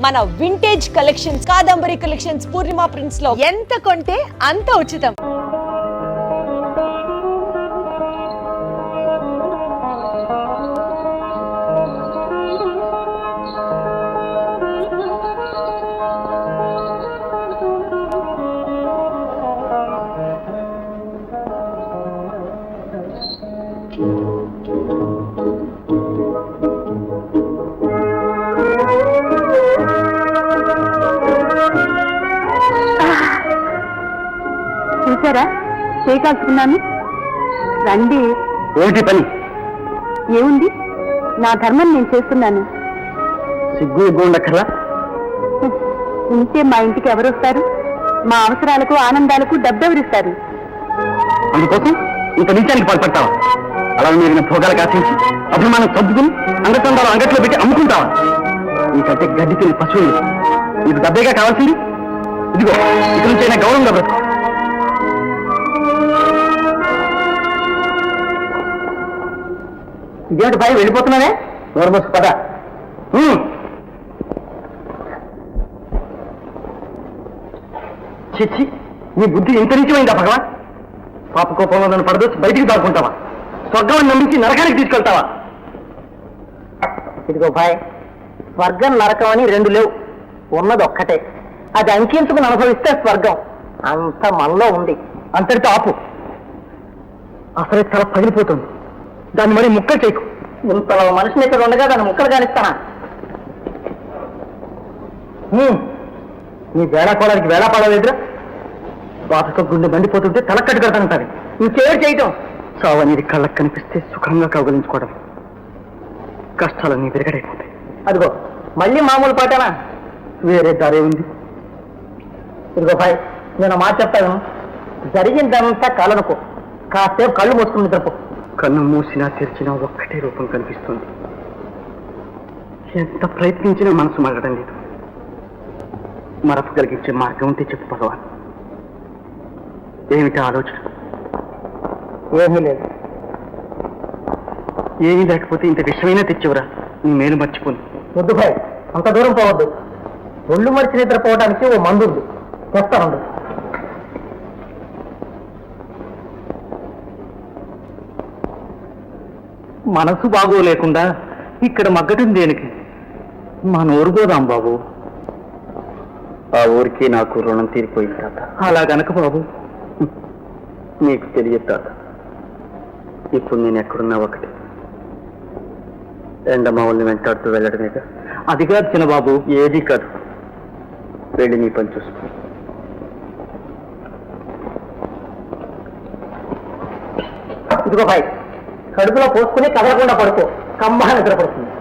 మన vintage collections Kadambari collections పూర్ణిమ prints లో ఎంత కొంటే అంత ఉచితం. చూసారా చేయకాల్చుకున్నాను. రండి. ఏమిటి పని? ఏముంది, నా ధర్మం నేను చేస్తున్నాను. సిగ్గు ఎగ్గు ఉండక్కర్లా. ఉంటే మా ఇంటికి ఎవరు వస్తారు? మా అవసరాలకు ఆనందాలకు డబ్బెవరిస్తారు? అందుకోసం ఇంత నిత్యానికి పాల్పడతావా? అలా మీరు భోగాలకు ఆశించి అభిమానం సర్దుకుని అంగతండాలు అంగట్లో పెట్టి అమ్ముకుంటావా? నీకంటే గడ్డి తిని పశువులు. నీకు డబ్బేగా కావాల్సింది. ఇదిగో ఇక నుంచి అయినా గౌరవంగా బ్రతుకు. ఇదేమిటి భయం, వెళ్ళిపోతున్నానే? నోర్మస్ పద. చిచ్చి, నీ బుద్ధి ఇంత నిత్యమైందా భగవాన్? పాప కోపంలో నన్ను పడదోసి బయటికి దాక్కుంటావా? స్వర్గాన్ని నమ్మించి నరకానికి తీసుకెళ్తావా? ఇదిగో భాయ్, స్వర్గం నరకం అని రెండు లేవు, ఉన్నది ఒక్కటే. అది అంకించుకుని అనుభవిస్తే స్వర్గం. అంత మనలో ఉంది. అంతటితో ఆపు. అసలే చాలా పగిలిపోతుంది. దాన్ని మరి ముక్కలు చేయకు. ఇంతలో మనిషిని ఇక్కడ ఉండగా దాన్ని ముక్కలు కానిస్తానా? నీ వేళాకోళానికి వేళాపాడలేదురా. బాధతో గుండె మండిపోతుంటే తలక్కట్టు కడతానంటారు. ఇంకేడు చేయటం? చావు అనేది కళ్ళకు కనిపిస్తే సుఖంగా కౌగలించుకోవడం. కష్టాలన్నీ విరగడైపోతాయి. అదిగో మళ్ళీ మామూలు పాటనా? వేరే దారే ఉంది. ఇదిగో భాయ్, నేను మాట చెప్తాను. జరిగిందంతా కలనుకో. కాసేపు కళ్ళు మూసుకుని నిద్రపో. కన్ను మూసినా తెరిచినా ఒక్కటే రూపం కనిపిస్తుంది. ఎంత ప్రయత్నించినా మనసు మరగడం లేదు. మరపు కలిగించే మార్గం ఉంటే చెప్పు భగవాన్. ఏమిటి ఆలోచన? ఏమీ లేదు. ఏమీ లేకపోతే ఇంత విషయమైనా తెచ్చివరా. నీ మేలు మర్చిపోను. వద్దు భాయ్, అంత దూరం పోవద్దు. ఒళ్ళు మరిచి నిద్రపోవడానికి ఓ మందు ఉంది, తెస్తాను. మనసు బాగోలేకుండా ఇక్కడ మగ్గటం దేనికి? మా నోరు పోదాం బాబు. ఆ ఊరికి నాకు రుణం తీరిపోయింది తాత. అలా గనక బాబు. నీకు తెలియదు తాత, ఇప్పుడు నేను ఎక్కడున్నా ఒకటి. ఎండమావుల్ని వెంటాడుతూ వెళ్ళడమేగా. అది కాదు చిన్న బాబు. ఏది కాదు. వెళ్ళి నీ పని చూసుకో. ఇదిగో భాయ్, కడుపులో పోసుకుని కదలకుండా పడుకో. కమ్మగా నిద్రపడుతుంది.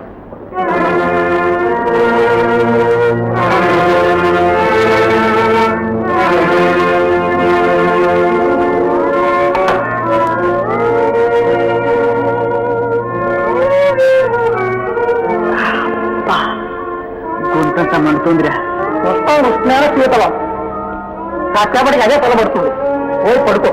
గుంటంతా మండుతుందిరా. మొత్తం ఉష్ణాన శీతలం. కాసేపటికి అదే పొలబడుతుంది. ఓ పడుకో.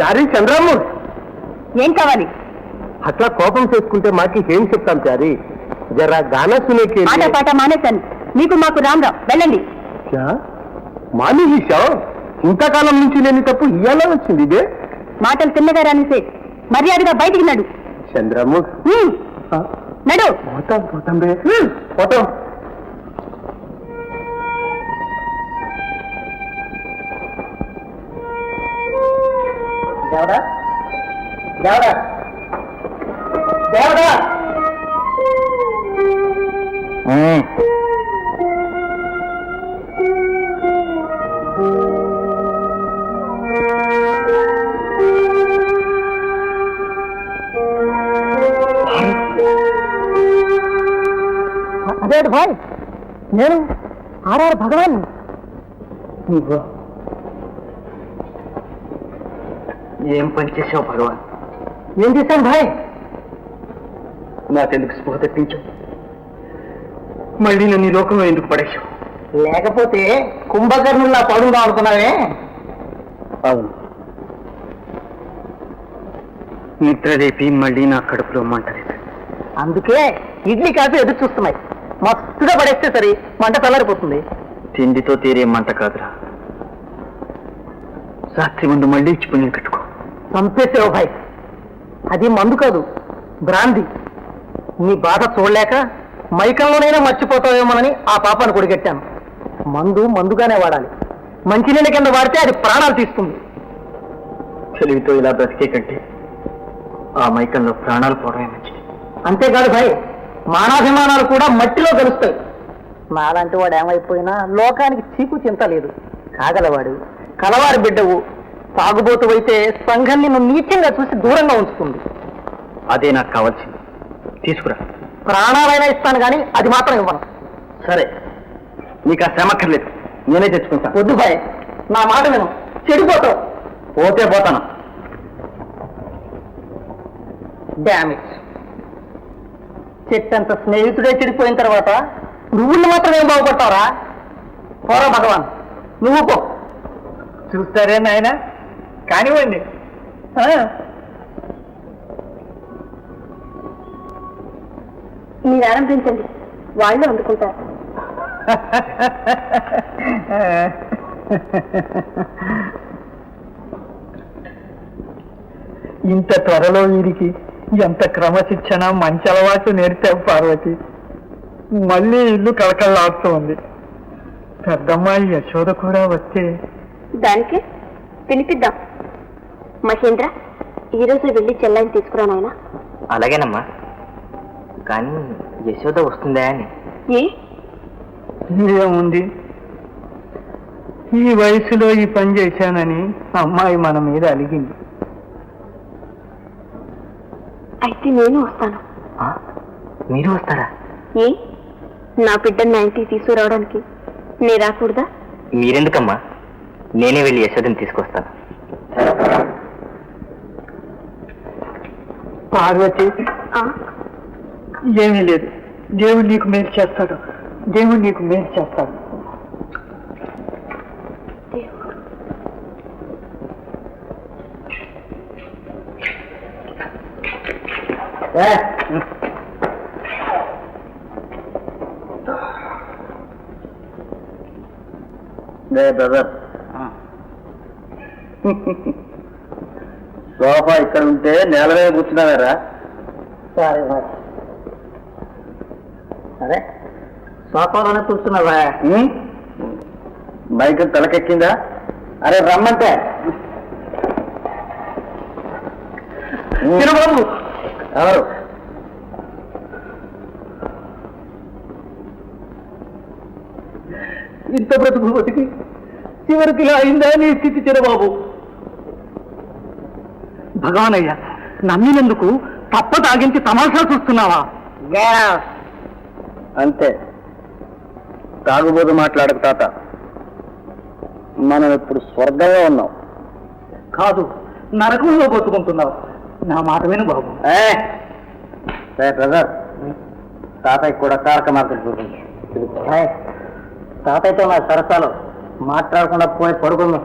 చారీ చంద్రమ్మ, ఏం కావాలి? అట్లా కోపం చేసుకుంటే మాకి ఏం చెప్తాం చారీ? జరా గానా సునేకి. ఆట పాట మానేశాను. మీకు మాకు రామ్ రామ్. వెళ్ళండి. మాని తీసావు. ఇంతకాలం నుంచి లేని తప్పు ఇయ్యాలా వచ్చింది ఇదే? మాటలు తిన్నగా రానిసే. మర్యాదగా బయటికి నడు. చంద్రమ్మ నడు. పోతాం పోతాం రే. పోతాం. దేవడా దేవడా దేవడా. అదేంటి భాయ్, నేను ఆర్ఆర్ భగవాన్. ఏం పని చేసావు భగవాన్? ఏం చేశాను భాయ్? నాకెందుకు స్పృహ తెప్పించావు? మళ్ళీ నన్ను ఈ లోకంలో ఎందుకు పడేశావు? లేకపోతే కుంభకర్ణుల్లా పడుందా అనుకున్నావే? అవును, నిద్రలేపి మళ్ళీ నా కడుపులో మంటలేదు. అందుకే ఇడ్లీ కాఫీ ఎదురు చూస్తున్నాయి. మస్తుగా పడేస్తే సరే మంట చల్లారిపోతుంది. తిండితో తీరే మంట కాదురా, రాత్రి ముందు మళ్ళీ ఇచ్చి పుణ్యం కట్టుకో. చంపేసావు భాయ్, అది మందు కాదు, బ్రాంది. నీ బాధ చూడలేక మైకంలోనైనా మర్చిపోతావేమోనని ఆ పాపాన్ని కొడిగట్టాను. మందు మందుగానే వాడాలి, మంచినీళ్ళ కింద వాడితే అది ప్రాణాలు తీస్తుంది. తెలివితో ఇలా బ్రతికే కంటే ఆ మైకంలో ప్రాణాలు పోవడమే మంచిది. అంతేకాదు భాయ్, మానాభిమానాలు కూడా మట్టిలో కలుస్తాయి. నాలాంటి వాడు ఏమైపోయినా లోకానికి చీకు చింత లేదు. కాగలవాడు, కలవారి బిడ్డవు, తాగుబోతు అయితే సంఘం నిన్ను నీచంగా చూసి దూరంగా ఉంచుతుంది. అదే నాకు కావాల్సింది. తీసుకురా. ప్రాణాలైనా ఇస్తాను కానీ అది మాత్రం ఇవ్వను. సరే, నీకు ఆ శ్రమ అక్కర్లేదు, నేనే తెచ్చుకుంటాను. వద్దు భాయ్, నా మాట విను, చెడిపోతావు. పోతే పోతాను. డామేజ్. చెట్టంత స్నేహితుడే చెడిపోయిన తర్వాత నువ్వులు మాత్రం ఏం బాగుపడతావురా? పోరా భగవాన్, నువ్వు పో. చూస్తారే నాయన, కానివ్వండి. మీరు ఆరంభించండి, వాళ్ళు అందుకుంటారు. ఇంత త్వరలో వీరికి ఎంత క్రమశిక్షణ, మంచి అలవాటు నేర్పావు పార్వతి. మళ్ళీ ఇల్లు కళకళలాడుతూ ఉంది. పెద్దమ్మాయి యశోద కూడా వస్తే దానికి పిలిపిద్దాం. మహేంద్ర, ఈరోజు వెళ్ళి చెల్లాయిని తీసుకురా నాయనా. అలాగేనమ్మా, కానీ యశోద వస్తుందా అని. ఏముంది, ఈ వయసులో ఈ పని చేశానని అమ్మాయి మన మీద అలిగింది. అయితే నేను వస్తాను. మీరు వస్తారా? నా బిడ్డను నా ఇంటికి తీసుకురావడానికి నే రాకూడదా? మీరెందుకమ్మా, నేనే వెళ్ళి యశోదని తీసుకొస్తాను. పార్వతి, ఏమీ లేదు, దేవుడు నీకు మేలు చేస్తాడు, దేవుడు నీకు మేలు చేస్తాడు. బ్రదర్, సోఫా ఇక్కడ ఉంటే నేల మీద కూర్చున్నారా? సరే సరే, సోఫాలోనే కూర్చున్నావా? బైక్ తలకెక్కిందా? అరే రమ్మంటే బాబు. ఎవరు? ఇంత బ్రతుకు బతికి చివరికి ఇలా అయిందా నీ స్థితి చిరబాబు? భగవానయ్య, నమ్మినందుకు తప్ప తాగించి తమాషా చూస్తున్నావా? అంతే, తాగుబోతు మాట్లాడక తాత. మనం ఇప్పుడు స్వర్గంలో ఉన్నాం. కాదు, నరకంలో బతుకుంటున్నావు. నా మాట విను బాబు. బ్రదర్, తాతయ్య కూడా కారక మార్కెట్ చూపించి. తాతయ్యతో నా సరసాలు మాట్లాడకుండా పోయి పడుకుందాం.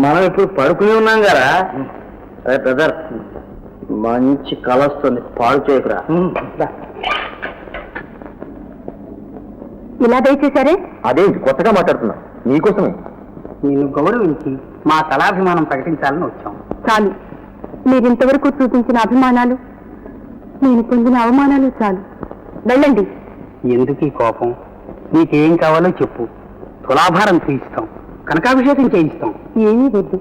మనం ఇప్పుడు పడుకుని ఉన్నాం కదా. అరే బ్రదర్, మంచి కళ వస్తుంది, పాడు చేయకురా. ఇలా దయచేశారే? అదే కొత్తగా మాట్లాడుతున్నా, నీకోసమే. నేను గౌరవించి మా కళాభిమానం ప్రకటించాలని వచ్చాం. చాలు, మీరింతవరకు చూపించిన అభిమానాలు, నేను పొందిన అవమానాలు చాలు. వెళ్ళండి. ఎందుకు ఈ కోపం? నీకేం కావాలో చెప్పు, తులాభారం తీయిస్తాం, కనకాభిషేకం చేయిస్తాం. ఏమీ వద్దు.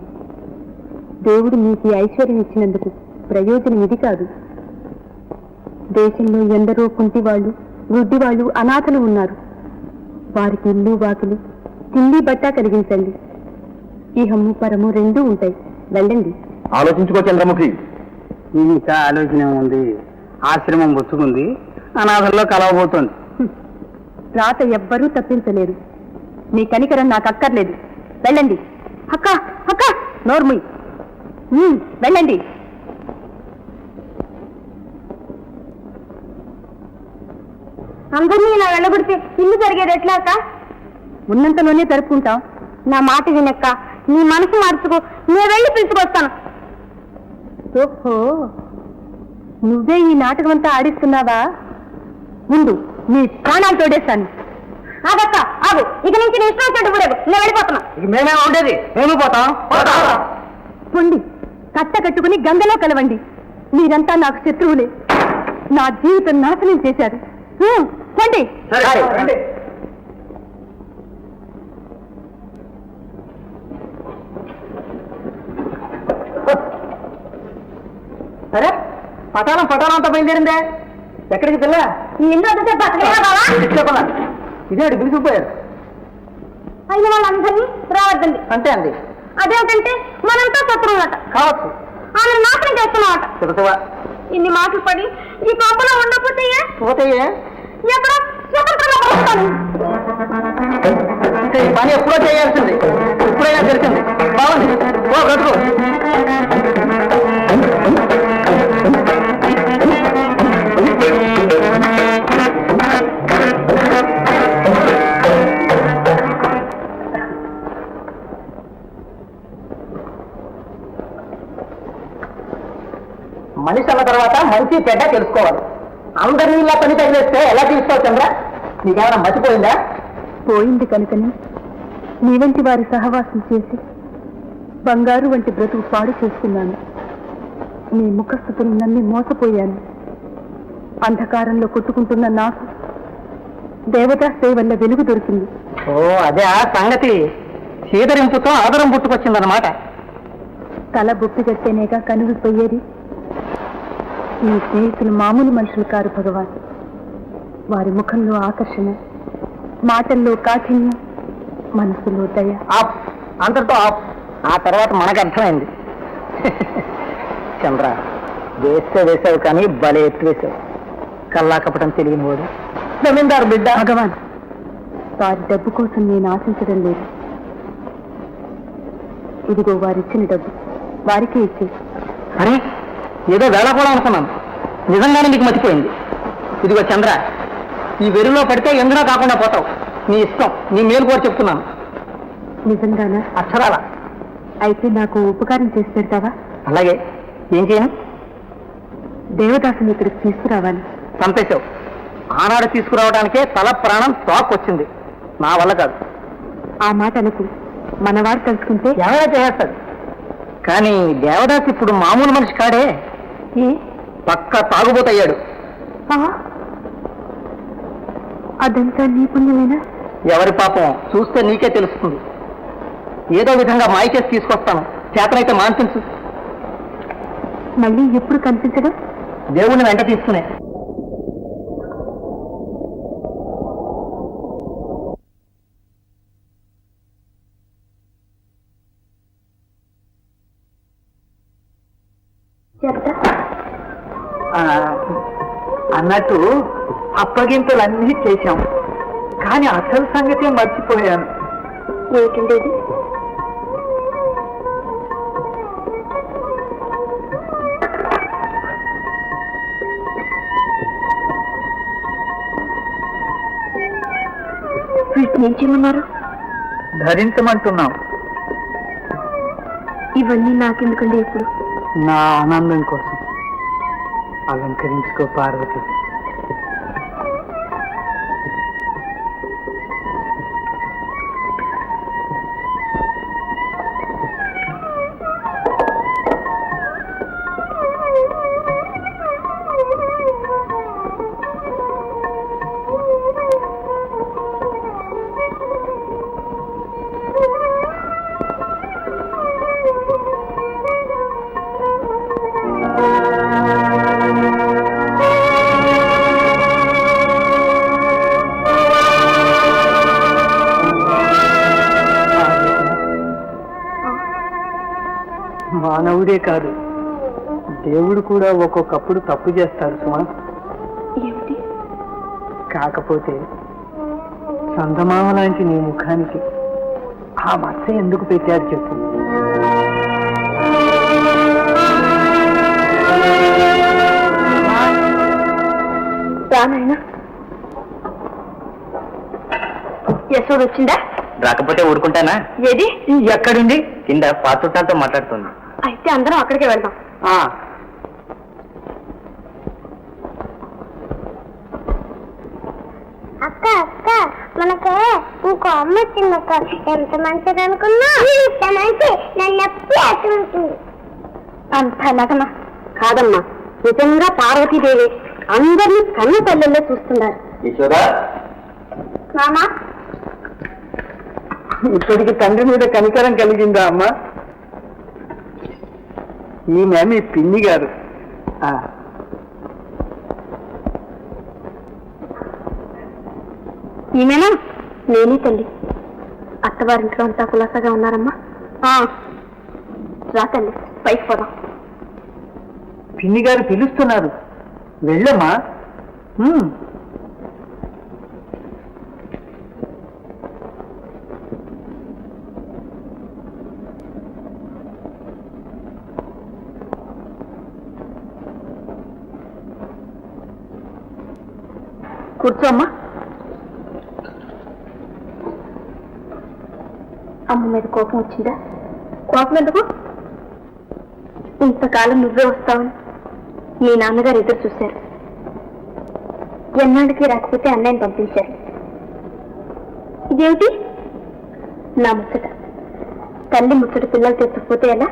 దేవుడు మీకు ఈ ఐశ్వర్యం ఇచ్చినందుకు ప్రయోజనం ఇది కాదు. దేశంలో ఎందరో కుంటివాళ్ళు, వృద్ధివాళ్ళు, అనాథలు ఉన్నారు. వారికి ఇల్లు వాకిలి, తిండి బట్ట కలిగించండి. ఇహము పరము రెండూ ఉంటాయి. వెళ్ళండి. ఆలోచించుకో చంద్రముఖి. ఇంకా ఆలోచన ఉంది. ఆశ్రమం బొచ్చుకుంది, అనాథల్లో కలవబోతోంది. రాత ఎవ్వరూ తప్పించలేరు. మీ కనికరం నాకు అక్కర్లేదు. వెళ్ళండి. అక్క అక్క నోర్ముయ్. వెళ్ళండి. అందరినీ ఇలా వెళ్ళగొడితే ఇల్లు జరిగేది ఎట్లా అక్క? ఉన్నంతలోనే జరుపుకుంటాం. నా మాట వినక్క, నీ మనసు మార్చుకో, నేను వెళ్ళి పిలుచుకొస్తాను. ఓహో, నువ్వే ఈ నాటకం అంతా ఆడిస్తున్నావా? ముందు నీ ప్రాణాలు తోడేస్తాను. ఆగక్క ఆగు, ఇక నుంచి నీ ఇష్టం చెట్టు కూడా నేను వెళ్ళిపోతున్నా. మేమే ఉండేది, మేము పోతాం. పొండి, కట్ట కట్టుకుని గంగలో కలవండి. మీరంతా నాకు శత్రువులే, నా జీవితం నాశనం చేశారు. పొండి. సరే, పటాలం అంతా బయలుదేరిందే. ఎక్కడికి పిల్ల? ఈ ఇల్లు వదిలితే బతకలేరా బావా? ఇదే పిలిచిపోయారు. అయిన వాళ్ళందరినీ రావద్దండి. అంతే అండి. అదేమిటంటే మనంతా శత్రువులట కావచ్చు. ఆమె నాశనం చేస్తున్నామట. చెబుతావా? ఇన్ని మాటలు పడి ఈ కోపంలో ఉండకపోతే పోతాయే. ఎక్కడో స్వతంత్రంగా బతుకుతాను. ఈ పని ఎప్పుడో చేయాల్సింది, ఇప్పుడైనా తెలిసింది. బాగుంది, ఓ బ్రతుకు. మనిషి అన్న తర్వాత మంచి చెడ్డ తెలుసుకోవాలి. అందరినీ ఇలా పని తగిలేస్తే ఎలా తీసుకోవాలి చంద్ర? నీకేమైనా మర్చిపోయిందా? పోయింది కనుకని నీ వంటి వారి సహవాసం చేసి బంగారు వంటి బ్రతుకు పాడు చేసుకున్నాను. నీ ముఖస్థుతులు నమ్మి మోసపోయాను. అంధకారంలో కొట్టుకుంటున్న నాకు దేవతాశ్రయ వల్ల వెలుగు దొరికింది. ఓ అదే ఆ సంగతి. చీదరింపుతో ఆదరం పుట్టుకొచ్చిందన్నమాట. తల బొప్పిగట్టేనేగా కనువిపోయేది. నీ స్నేహితులు మామూలు మనుషులు కారు భగవాన్. వారి ముఖంలో ఆకర్షణ, మాటల్లో కాఠిన్యం, మనసులో దయ. ఆఫ్, అంతటితో ఆఫ్. ఆ తర్వాత మనకు అర్థమైంది. చంద్ర, వేసావు కానీ భలే ఎత్తు వేసావు. కల్లా కపటం తెలియని వాడు, జమీందారు బిడ్డ. భగవాన్, వారి డబ్బు కోసం నేను ఆశించడం లేదు. ఇదిగో వారిచ్చిన డబ్బు వారికే ఇచ్చే. అరే, ఏదో వేళ కూడా అనుకున్నాను. నిజంగానే నీకు మర్చిపోయింది. ఇదిగో చంద్ర, ఈ వెరులో పడితే ఎందులో కాకుండా పోతావు. నీ ఇష్టం, నీ మేలు కూడా చెప్తున్నాను. నిజంగానా? అక్షరాల. అయితే నాకు ఉపకారం చేసి పెడతావా? అలాగే. ఏం చేయను? దేవదాసుని ఇక్కడికి తీసుకురావాలి. చంపేశావు. ఆనాడు తీసుకురావడానికే తల ప్రాణం తోకొచ్చింది. నా వల్ల కాదు. ఆ మాట అనుకు. మనవాడు తలుచుకుంటే ఎవరైనా చేసేస్తాడు. కానీ దేవదాస్ ఇప్పుడు మామూలు మనిషి కాడే. ఏ పక్క తాగుబోతయ్యాడు. అదంతా నీ పుణ్యమేనా? ఎవరి పాపం చూస్తే నీకే తెలుస్తుంది. ఏదో విధంగా మాయకేసి తీసుకొస్తాను. చేతనైతే మాన్పించు. మళ్ళీ ఎప్పుడు కనిపించడం? దేవుణ్ణి వెంట తీసుకునే. అన్నట్టు అప్పగింతలన్నీ చేశాం, కానీ అసలు సంగతే మర్చిపోయాను. ఏమిటండి ఇది? వీటిని ఏం చేయమన్నారు? ధరించమంటున్నాం. ఇవన్నీ నాకెందుకండి ఇప్పుడు? నా ఆనందం కోసం. అలంకరించుకో పార్వతి. మానవుడే కాదు, దేవుడు కూడా ఒక్కొక్కప్పుడు తప్పు చేస్తాడు సుమా. ఏమిటి? కాకపోతే చందమామ లాంటి నీ ముఖానికి ఆ మచ్చ ఎందుకు పెట్టారు చెప్పు. రానాయన యశోద వచ్చిందా? రాకపోతే ఊరుకుంటానా? ఏది? ఎక్కడుంది? కింద పాత్రతో మాట్లాడుతుంది. అయితే అందరం అక్కడికే వెళ్దాం. అక్క అక్క మనకు ఇంకో అమ్మ వచ్చిందక్క. ఎంత మంచిది అనుకున్నా ఇంత మంచి నన్ను ఎప్పుడు అర్థమవుతుంది. అంత నటన కాదమ్మా, నిజంగా పార్వతీదేవి అందరినీ కన్ను తల్లిలో చూస్తున్నారు. మామా ఇప్పటికి తండ్రి మీద కనికరం కలిగిందా అమ్మా? ఈమె మీ పిన్ని గారు. ఈమెనా? నేనే తల్లి. అత్తవారింట్లో అంతా కులాసగా ఉన్నారమ్మా. రా తల్లి, పైకి పోదాం. పిన్ని గారు పిలుస్తున్నారు, వెళ్ళమ్మా. కూర్చోమ్మా. అమ్మ మీద కోపం వచ్చిందా? కోపం ఎందుకు? ఇంతకాలం నువ్వే వస్తావని మీ నాన్నగారు ఎదురు చూశారు. ఎన్నాళ్ళకి రాకపోతే అన్నయ్యని పంపించారు. ఇదేమిటి? నా ముచ్చట. తల్లి ముచ్చట పిల్లలు తెచ్చకపోతే ఎలా?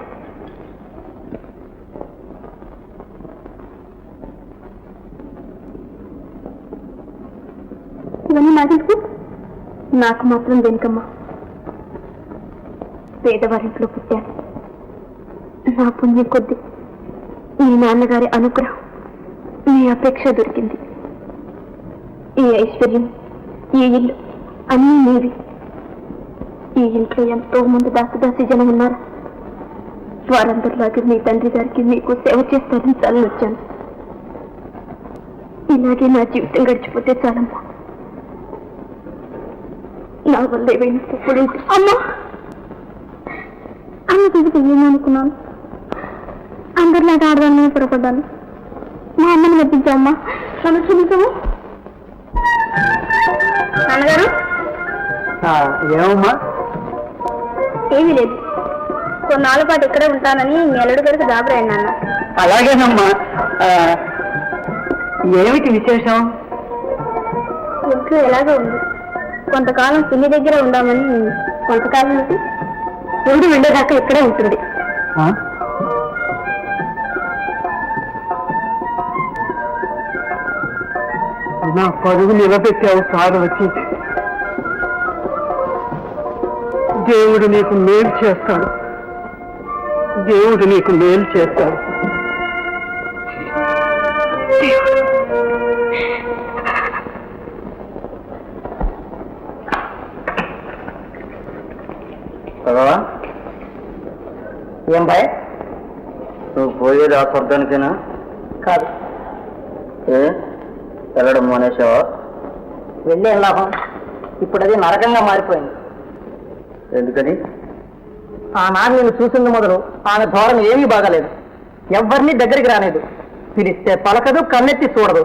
ఇవన్నీ నాకెందుకు? నాకు మాత్రం దేనికమ్మా? పేదవారింట్లో పుట్టాను. నా పుణ్యం కొద్ది మీ నాన్నగారి అనుగ్రహం, మీ అపేక్ష దొరికింది. ఈ ఐశ్వర్యం, ఈ ఇల్లు అన్నీ మీవి. ఈ ఇంట్లో ఎంతో మంది దాసదాసి జనం ఉన్నారు. వారందరిలాగే మీ తండ్రి గారికి మీకు సేవ చేస్తారని చాలా వచ్చాను. ఇలాగే నా జీవితం గడిచిపోతే చాలమ్మా. నా వల్ల ఏవైనా తప్పులు అమ్మా అమ్మ చూసి ఏమనుకున్నాను. అందరిలాగా ఆడదాన్ని పొరపడ్డాను. మా అమ్మని మెప్పించామ్మా. నన్ను చూసాము. నాన్నగారు ఏమమ్మా? ఏమీ లేదు. కొన్నాళ్ళ పాటు ఇక్కడే ఉంటానని మీ అల్లుడు గారికి జాబరాయి నాన్న. అలాగేనమ్మా. ఏమిటి విశేషం? ఇంట్లో ఎలాగో ఉంది. కొంతకాలం పిల్లి దగ్గర ఉందామని. కొంతకాలం ఏంటి? ఉండి వెళ్ళేదాకా ఇక్కడే ఉంటుంది. నా పరుగు నిలబెట్టావు సార్ వచ్చి. దేవుడు నీకు మేలు చేస్తాడు, దేవుడు నీకు మేలు చేస్తాడు. ఏం బాయ్, నువ్వు పోయేది ఆ స్వర్గానికేనా? కాదు. వెళ్ళడం మానేసావా? వెళ్ళే లాభం, ఇప్పుడు అది నరకంగా మారిపోయింది. ఎందుకని? ఆనాడు నేను చూసింది మొదలు ఆమె ధోరణి ఏమీ బాగాలేదు. ఎవరిని దగ్గరికి రాలేదు. పిలిస్తే పలకదు, కన్నెత్తి చూడదు.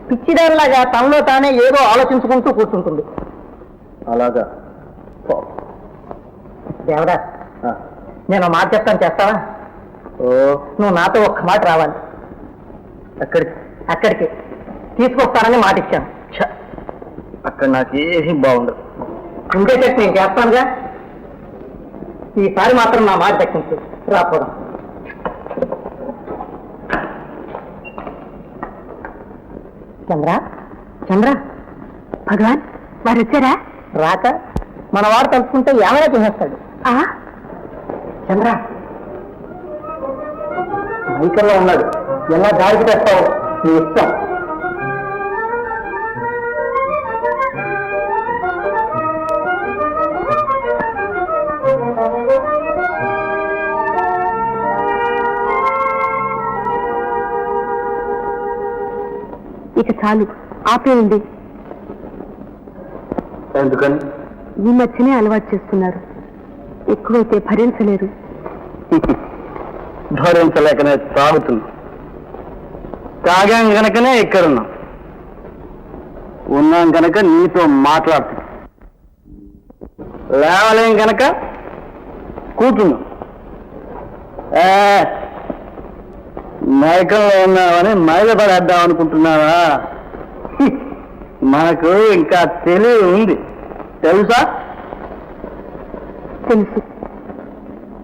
పిచ్చిదానిలాగా తనలో తానే ఏదో ఆలోచించుకుంటూ కూర్చుంటుంది. అలాగా? దేవదా, నేను మాట చెప్తాను, చేస్తావా? నువ్వు నాతో ఒక్క మాట రావాలి. అక్కడికి తీసుకొస్తానని మాట ఇచ్చాను. అక్కడ నాకు ఏమీ బాగుండదు. ఇంకే చెప్పి నేను చేస్తానుగా. ఈసారి మాత్రం నా మాట దక్కించు. రాపోదాం. చంద్ర భగవాన్ వారు వచ్చారా? రాక మన వాడు తలుచుకుంటే ఏమైనా తినేస్తాడు. చంద్ర మైకల్లో ఉన్నాడు. ఎలా దారికి తెస్తావు నీ ఇష్టం. ఇక చాలు, ఆపేయండి. ఎందుకని? ఈ మధ్యనే అలవాటు చేస్తున్నారు. ఎక్కువైతే భరించలేరు. భరించలేకనే తాగుతున్నాం, తాగాం గనకనే ఇక్కడున్నాం, ఉన్నాం గనక నీతో మాట్లాడుతున్నాం, లేవలేం గనక కూర్చున్నాం. మైకంలో ఉన్నావని మైల పడేద్దాం అనుకుంటున్నావా? మనకు ఇంకా తెలివి ఉంది, తెలుసా? తెలుసు,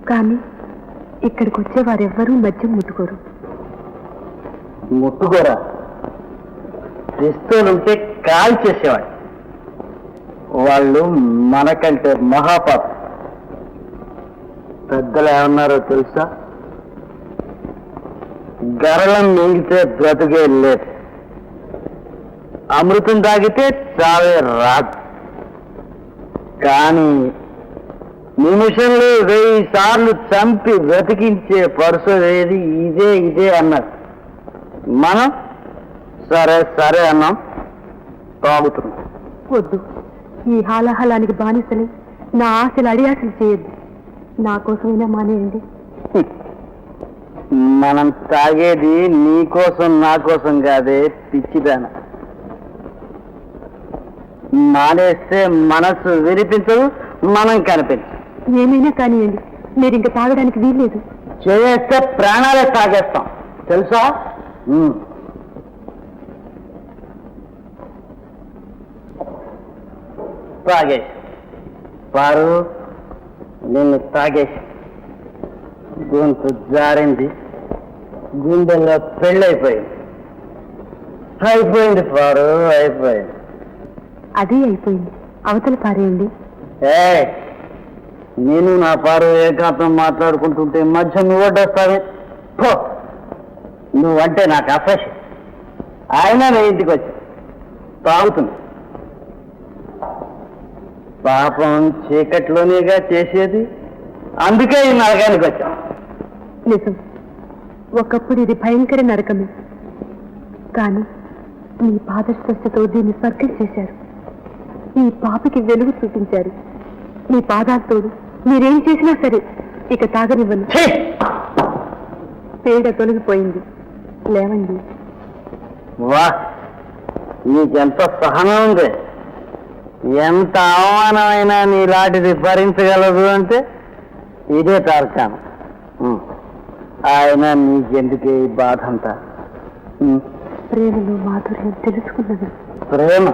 కానీ ఇక్కడికి వచ్చే వారెవ్వరూ మద్యం ముట్టుకోరు. ముట్టుకోరా? పిస్తోలుంటే కాల్ చేసేవాడు. వాళ్ళు మనకంటే మహాపాప. పెద్దలు ఏమన్నారో తెలుసా? గరళం మింగితే బ్రతుకే లేదు, అమృతం తాగితే చావే రాదు. కానీ నిమిషంలో 1000 సార్లు చంపి బ్రతికించే పరుసు ఏది? ఇదే అన్నారు. మనం సరే సరే అన్నాం, తాగుతున్నాం. వద్దు, ఈ హాలాహలానికి బానిసని నా ఆశలు అడియాసలు చేయొద్దు. నా కోసమైనా మానేయండి. మనం తాగేది నీకోసం నా కోసం కాదే పిచ్చిదాన. మానేస్తే మనసు వినిపించదు, మనం కనిపించదు. ఏమైనా కానివ్వండి, మీరు ఇంకా తాగడానికి వీల్లేదు. చేస్తే ప్రాణాలే తాగేస్తాం, తెలుసా? తాగేసి పారు, నిన్ను తాగేసి గొంతు జారింది, గుండెల్లో పెళ్ళైపోయింది. అయిపోయింది పారు, అయిపోయింది. అదే అయిపోయింది, అవతల పారేయండి. నేను నా పారు ఏకాంతం మాట్లాడుకుంటుంటే మధ్య నువ్వు వడ్డొస్తావే. నువ్వంటే నాకు అసహ్యం. ఆయన నా ఇంటికి వచ్చి తాగుతుంది. పాపం చీకట్లోనేగా చేసేది, అందుకే ఈ నరకానికి వచ్చాం. నిజం, ఒకప్పుడు ఇది భయంకర నరకమే. కానీ మీ పాదస్పర్శతో దీన్ని స్వర్గం చేశారు. ఈ పాపికి వెలుగు చూపించారు. మీ పాదాలతోడు మీరేం చేసినా సరే ఇక తాగనివ్వను. పేడ తొలగిపోయింది, లేవండి. వా, నీకెంత సహనం ఉంది! ఎంత అవమానమైనా నీలాంటిది భరించగలదు అంటే ఇదే తార్కాను. ఆయన నీకెందుకే ఈ బాధ అంతా? ప్రేమలో మాధుర్యం తెలుసుకున్నది. ప్రేమ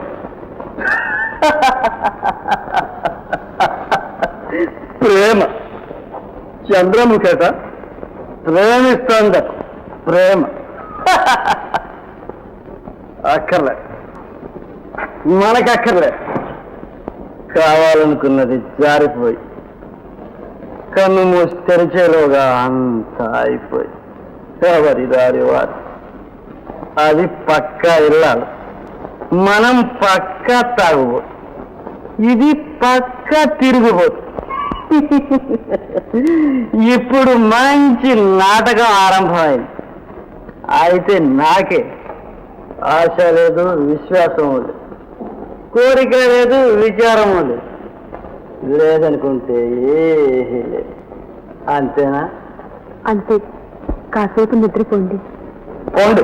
ప్రేమ చంద్రముఖేట ప్రేమిస్తోంద ప్రేమ. అక్కర్లే, మనకక్కర్లే. కావాలనుకున్నది జారిపోయి కన్ను మూసి తెరిచేలోగా అంతా అయిపోయి ఎవరి దారి వారు. అది పక్కా ఇల్లాలి, మనం పక్కా తాగుబోతు, ఇది పక్కా తిరుగుబోతు. ఇప్పుడు మంచి నాటకం ఆరంభమైంది. అయితే నాకే ఆశ లేదు, విశ్వాసం లేదు, కోరిక లేదు, విచారము లేదు. లేదనుకుంటే ఏమీ లేదు. అంతేనా? అంతే, కాసేపు నిద్రపోండి. పండు,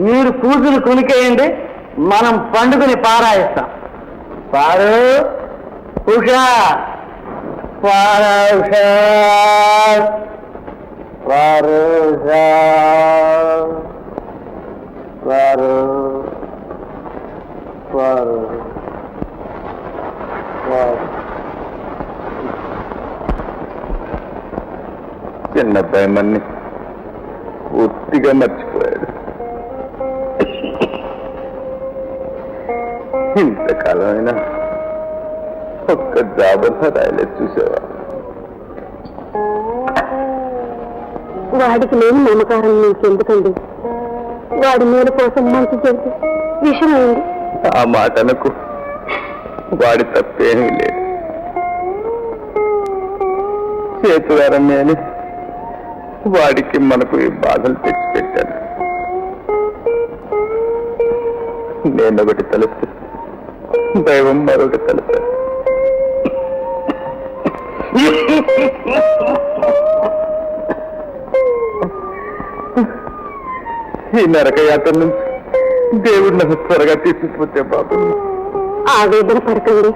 మీరు కూతురు కొనికేయండి, మనం పండుగని పారాయిస్తాం. పారు ఉషా, పారు ఉషా, పారు ఉషా, పారు పారు పారు. చిన్నబ్బాయి మన్ని పూర్తిగా మర్చిపోయాడు. ఇంతకాలం అయినా ఒక్క జాబర్సా రాయలేదు, చూసావా? వాడికి లేని నమ్మకారం నీకెందుకండి? వాడి మేలు కోసం మంచి చెబితే విషమైంది. ఆ మాటలకు వాడి తప్పేమీ లేదు. చేతులారమే అని వాడికి మనకు ఈ బాధలు తెచ్చిపెట్టాను. నేనొకటి తలుస్తే దైవం మరొకటి తలుస్తాను. ఈ నరకయాత్ర నుంచి దేవుడు నన్ను త్వరగా తీసుకుపోతే బాబు. ఆవేదన పడకండి,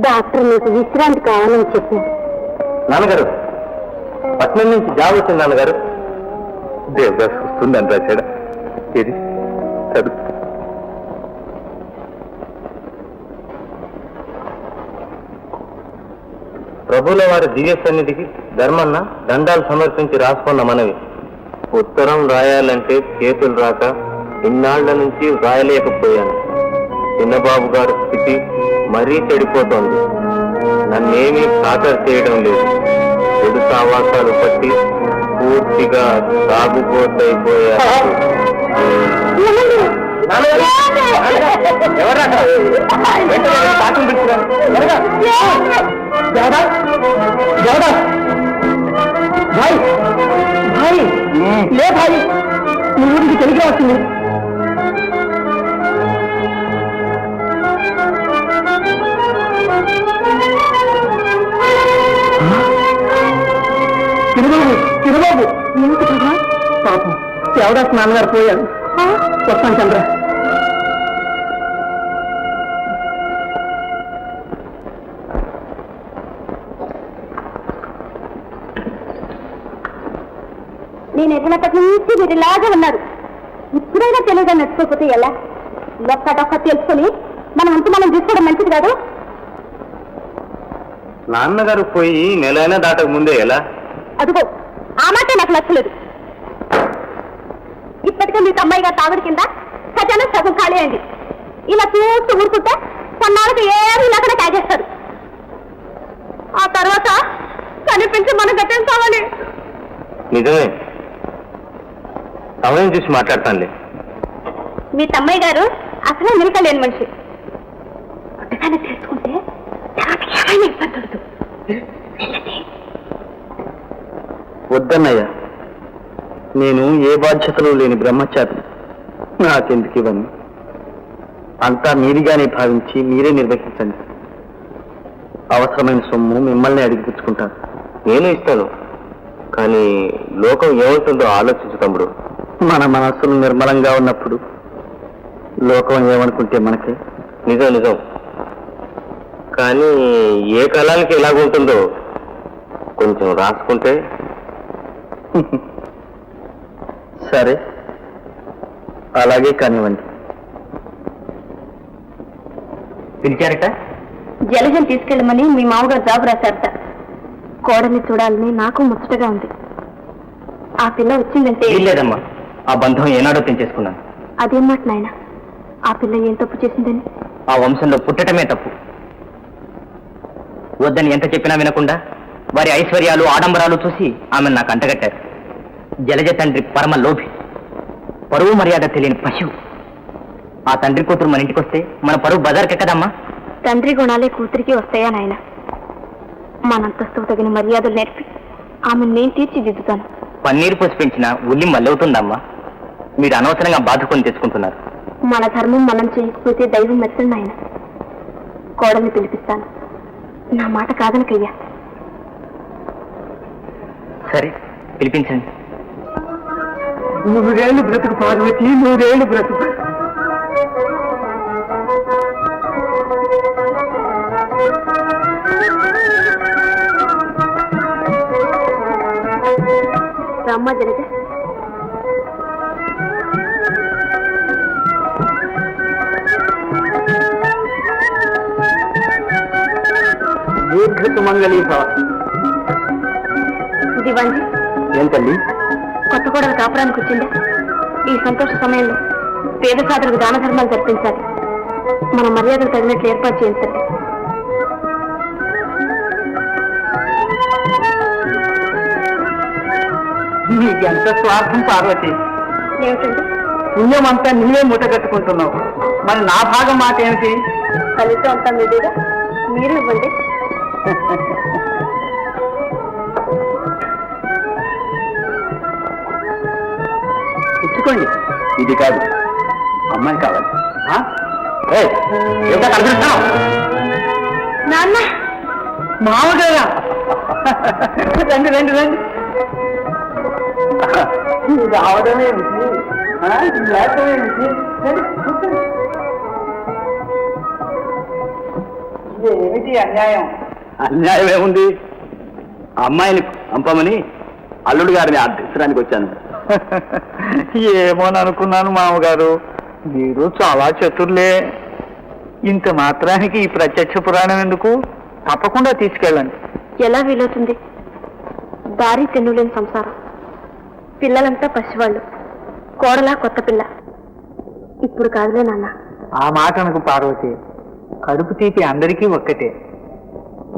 డాక్టర్ మీకు విశ్రాంతి కావాలని చెప్పారు. నాన్నగారు, పట్నం నుంచి జాబ్ వచ్చింది నాన్నగారు. దేవదాస్ వస్తుందని రాశాడా? ఇది చదువు. ప్రభువుల వారి దివ్య సన్నిధికి ధర్మన్న దండాలు సమర్పించి రాసుకున్న మనవి. ఉత్తరం రాయాలంటే చేతులు రాక ఇన్నాళ్ల నుంచి రాయలేకపోయాను. చిన్నబాబు గారి స్థితి మరీ చెడిపోతోంది. నన్నేమీ ఖాతరు చేయడం లేదు. చెడు సావాసాలు పట్టి పూర్తిగా సాగుబోతైపోయారు. లే భాయ్, నీ ఊరికి తెలిగి వస్తుంది. తిరుబాబు, తిరుబాబు, ఏమిటి ప్రభా? పాపం దేవదాస్ నాన్నగారు పోయారు. వస్తాను చంద్ర. నేను ఎదిగినప్పటి నుంచి మీరు ఇలాగే ఉన్నారు. ఇప్పుడైనా తెలియగా నడుచుకోకపోతే ఎలా? ఒక్కటొక్క తెలుసుకొని మనం అంతా మనం తీసుకోవడం మంచిది కాదు. నాన్నగారు పోయి నెలైనా దాటక ముందే ఎలా? అదిగో ఆ మాట నాకు నచ్చలేదు. ఇప్పటికే మీ అమ్మాయి గారు తాగుడు కింద ఖజానా సగం ఖాళీ అయింది. ఇలా చూస్తూ ఊరుకుంటే కొన్నాళ్ళకి ఏమీ లేకుండా తాగేస్తారు. ఆ తర్వాత కనిపించి మనం గట్టం కావాలి. నిజమే, సమయం చూసి మాట్లాడతానులే. మీ తమ్మాయి గారు అసలే నిలకలేని మనిషి. కొట్టగానే తెలుసుకుంటే తర్వాత ఏమైనా ఇబ్బంది. వద్దన్నయ్య, నేను ఏ బాధ్యతలు లేని బ్రహ్మచారి. నాకెందుకు ఇవన్నీ? అంతా మీరిగానే భావించి మీరే నిర్వహించండి. అవసరమైన సొమ్ము మిమ్మల్ని అడిగి పుచ్చుకుంటాను. నేను ఇస్తాను, కానీ లోకం ఏమవుతుందో ఆలోచించు తమ్ముడు. మన మనస్సులు నిర్మలంగా ఉన్నప్పుడు లోకం ఏమనుకుంటే మనకే. నిజం నిజం, కానీ ఏ కాలానికి ఎలాగుంటుందో కొంచెం రాసుకుంటే. సరే, అలాగే కానివ్వండి. పిలిచారట? జలజం తీసుకెళ్ళమని మీ మామగారు జాబు రాశారట. కోడల్ని చూడాలని నాకు ముచ్చటగా ఉంది. ఆ పిల్ల వచ్చిందంటే లేదమ్మా, ఆ బంధం ఏనాడో తెంచేసుకున్నాను. అదేం మాట నాయన? ఆ పిల్ల ఏం తప్పు చేసిందని? ఆ వంశంలో పుట్టటమే తప్పు. వద్దని ఎంత చెప్పినా వినకుండా వారి ఐశ్వర్యాలు ఆడంబరాలు చూసి ఆమెను నాకు అంటగట్టారు. జలజ తండ్రి పరమ లోభి, పరువు మర్యాద తెలియని పశువు. ఆ తండ్రి కూతురు మన ఇంటికి వస్తే మన పరువు బజార్కెక్కదమ్మా. తండ్రి గుణాలే కూతురికి వస్తాయా నాయన? మనంతస్తు తగిన మర్యాదలు నేర్పి ఆమెను నేను తీర్చిదిద్దుతాను. పన్నీరు పోసి పెంచిన ఉల్లి మల్లవుతుందమ్మా. మీరు అనవసరంగా బాధకొని తెచ్చుకుంటున్నారు. మన ధర్మం మనం చేయకపోతే దైవం మెచ్చండి నాయన. కోడల్ని పిలిపిస్తాను, నా మాట కాదనకయ్యా. సరే, పిలిపించండి. 100 ఏళ్ళు బ్రతుకు పార్వతి, 100 ఏళ్ళు బ్రతుకు. రమ్మ జరగ. దీర్ఘ సుమంగళీ భవ. దివాంజీ, ఏం తల్లి? కొత్త కోడలు కాపురానికి వచ్చిందా? ఈ సంతోష సమయంలో పేద సాధనకు దాన ధర్మాలు జరిపించాలి. మన మర్యాదలు తగినట్లు ఏర్పాటు చేయించండి. నీకెంత స్వార్థం పార్వతి. ఏమిటండి? పుణ్యం అంతా నీవే మూట కట్టుకుంటున్నావు. మరి నా భాగం మాట ఏమిటి? ఫలితం అంతా మీదేగా, మీరు ఇవ్వండి. ఇచ్చుకోండి. ఇది కాదు, అమ్మాయి కావాలి. నాన్న, మామగారా? రండి రండి రండి. రావడమేమిటి లేకమేమిటి? రండి, కూర్చోండి. ఏమిటి అన్యాయం? అన్యాయం ఏముంది? అమ్మాయిని పంపమని అల్లుడు గారిని అర్థించడానికి వచ్చాను. ఏమోననుకున్నాను మామగారు, మీరు చాలా చతుర్లే. ఇంత మాత్రానికి ఈ ప్రత్యక్ష పురాణం ఎందుకు? తప్పకుండా తీసుకెళ్ళండి. ఎలా వీలవుతుంది? దారి తెన్నులేని సంసారం, పిల్లలంతా పసివాళ్ళు, కోడలా కొత్త పిల్ల. ఇప్పుడు కాదులే నాన్న. ఆ మాటనకు పార్వతి, కడుపు తీపి అందరికీ ఒక్కటే.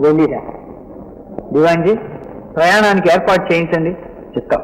వెళ్ళిరా. దివాన్జీ, ప్రయాణానికి ఏర్పాటు చేయించండి. చిత్తం.